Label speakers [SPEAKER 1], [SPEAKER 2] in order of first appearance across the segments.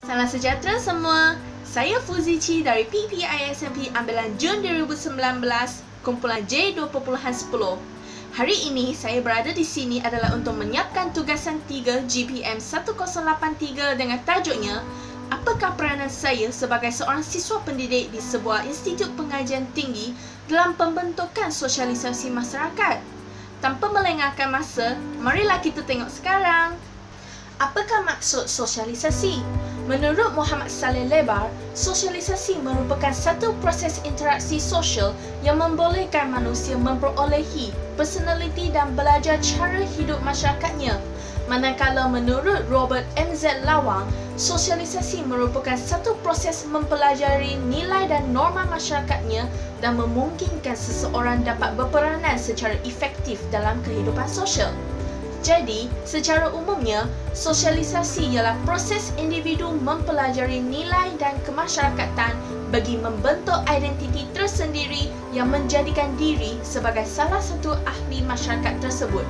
[SPEAKER 1] Salam sejahtera semua. Saya Fuzici dari PPISMP ambilan Jun 2019, kumpulan J2.10. Hari ini saya berada di sini adalah untuk menyiapkan tugasan 3 GPM 1083 dengan tajuknya Apakah peranan saya sebagai seorang siswa pendidik di sebuah institut pengajian tinggi dalam pembentukan sosialisasi masyarakat? Tanpa melengahkan masa, marilah kita tengok sekarang. Apakah maksud sosialisasi? Menurut Muhammad Saleh Lebar, sosialisasi merupakan satu proses interaksi sosial yang membolehkan manusia memperolehi personaliti dan belajar cara hidup masyarakatnya. Manakala menurut Robert M.Z. Lawang, sosialisasi merupakan satu proses mempelajari nilai dan norma masyarakatnya dan memungkinkan seseorang dapat berperanan secara efektif dalam kehidupan sosial. Jadi, secara umumnya, sosialisasi ialah proses individu mempelajari nilai dan kemasyarakatan bagi membentuk identiti tersendiri yang menjadikan diri sebagai salah satu ahli masyarakat tersebut.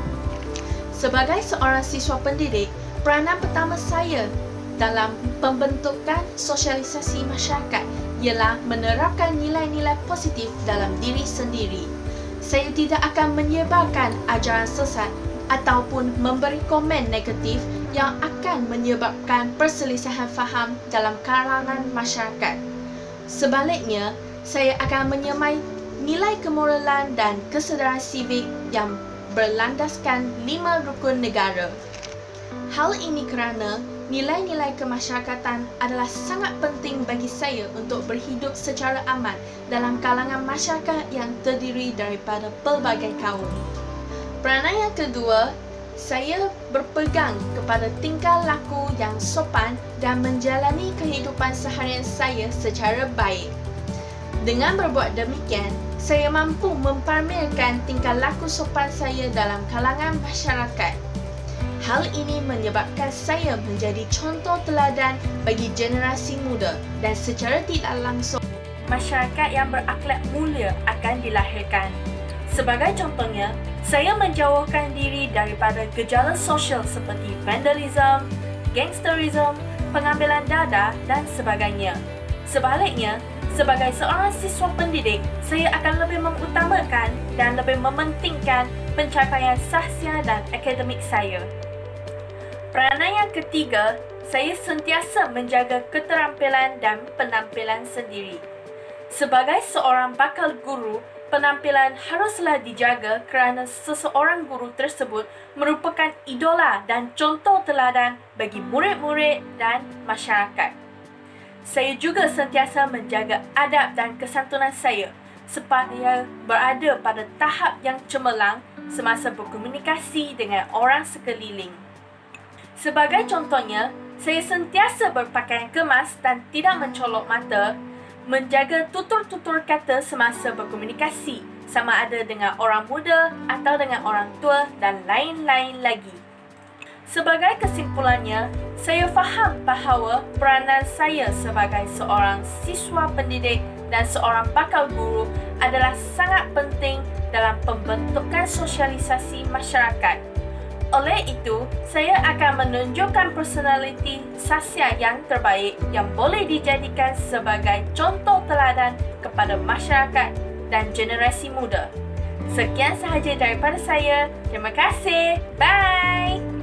[SPEAKER 1] Sebagai seorang siswa pendidik, peranan pertama saya dalam pembentukan sosialisasi masyarakat ialah menerapkan nilai-nilai positif dalam diri sendiri. Saya tidak akan menyebarkan ajaran sesat ataupun memberi komen negatif yang akan menyebabkan perselisihan faham dalam kalangan masyarakat. Sebaliknya, saya akan menyemai nilai kemoralan dan kesedaran sivik yang berlandaskan 5 rukun negara. Hal ini kerana nilai-nilai kemasyarakatan adalah sangat penting bagi saya untuk berhidup secara aman dalam kalangan masyarakat yang terdiri daripada pelbagai kaum. Peranan yang kedua, saya berpegang kepada tingkah laku yang sopan dan menjalani kehidupan seharian saya secara baik. Dengan berbuat demikian, saya mampu mempamerkan tingkah laku sopan saya dalam kalangan masyarakat. Hal ini menyebabkan saya menjadi contoh teladan bagi generasi muda dan secara tidak langsung, masyarakat yang berakhlak mulia akan dilahirkan. Sebagai contohnya, saya menjauhkan diri daripada gejala sosial seperti vandalisme, gangsterisme, pengambilan dada dan sebagainya. Sebaliknya, sebagai seorang siswa pendidik, saya akan lebih mengutamakan dan lebih mementingkan pencapaian sahsia dan akademik saya. Peranan yang ketiga, saya sentiasa menjaga keterampilan dan penampilan sendiri. Sebagai seorang bakal guru, penampilan haruslah dijaga kerana seseorang guru tersebut merupakan idola dan contoh teladan bagi murid-murid dan masyarakat. Saya juga sentiasa menjaga adab dan kesantunan saya supaya berada pada tahap yang cemerlang semasa berkomunikasi dengan orang sekeliling. Sebagai contohnya, saya sentiasa berpakaian kemas dan tidak mencolok mata, menjaga tutur-tutur kata semasa berkomunikasi, sama ada dengan orang muda atau dengan orang tua dan lain-lain lagi. Sebagai kesimpulannya, saya faham bahawa peranan saya sebagai seorang siswa pendidik dan seorang bakal guru adalah sangat penting dalam pembentukan sosialisasi masyarakat. Oleh itu, saya akan menunjukkan personaliti sahsia yang terbaik yang boleh dijadikan sebagai contoh teladan kepada masyarakat dan generasi muda. Sekian sahaja daripada saya. Terima kasih. Bye!